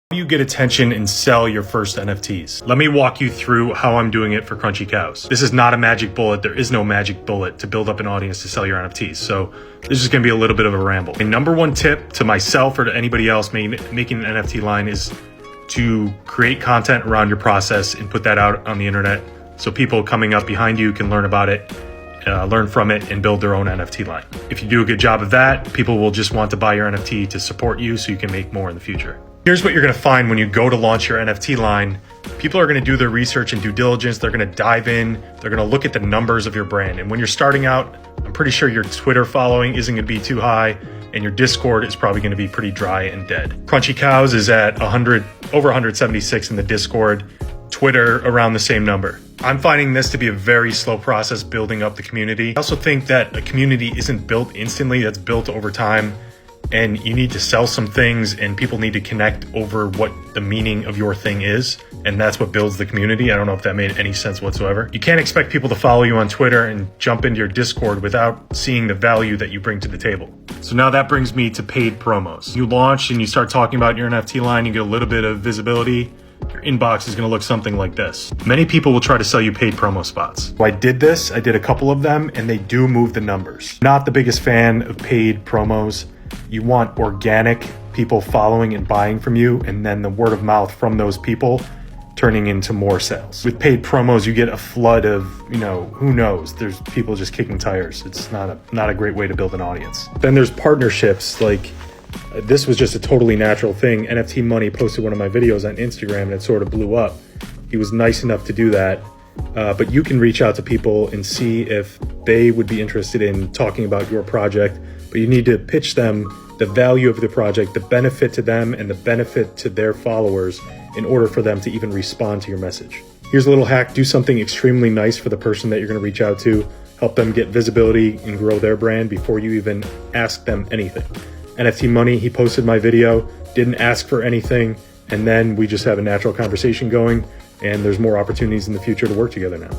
How do you get attention and sell your first NFTs? Let me walk you through how I'm doing it for Crunchy Cows. This is not a magic bullet. There is no magic bullet to build up an audience to sell your NFTs. So this is going to be a little bit of a ramble. And number one tip to myself or to anybody else making an NFT line is to create content around your process and put that out on the internet so people coming up behind you can learn about it, learn from it, and build their own NFT line. If you do a good job of that, people will just want to buy your NFT to support you so you can make more in the future. Here's what you're going to find when you go to launch your NFT line. People are going to do their research and due diligence. They're going to dive in. They're going to look at the numbers of your brand. And when you're starting out, I'm pretty sure your Twitter following isn't going to be too high, and your Discord is probably going to be pretty dry and dead. Crunchy Cows is at over 176 in the Discord. Twitter around the same number. I'm finding this to be a very slow process building up the community. I also think that a community isn't built instantly. That's built over time. And you need to sell some things and people need to connect over what the meaning of your thing is. And that's what builds the community. I don't know if that made any sense whatsoever. You can't expect people to follow you on Twitter and jump into your Discord without seeing the value that you bring to the table. So now that brings me to paid promos. You launch and you start talking about your NFT line, you get a little bit of visibility. Your inbox is going to look something like this. Many people will try to sell you paid promo spots. So I did a couple of them, and they do move the numbers. Not the biggest fan of paid promos. You want organic people following and buying from you, and then the word of mouth from those people turning into more sales. With paid promos, you get a flood of, who knows? There's people just kicking tires. It's not a great way to build an audience. Then there's partnerships. Like this was just a totally natural thing. NFT Money posted one of my videos on Instagram and it sort of blew up. He was nice enough to do that. But you can reach out to people and see if they would be interested in talking about your project. But you need to pitch them the value of the project, the benefit to them and the benefit to their followers in order for them to even respond to your message. Here's a little hack. Do something extremely nice for the person that you're going to reach out to. Help them get visibility and grow their brand before you even ask them anything. NFT Money, he posted my video, didn't ask for anything, and then we just have a natural conversation going, and there's more opportunities in the future to work together now.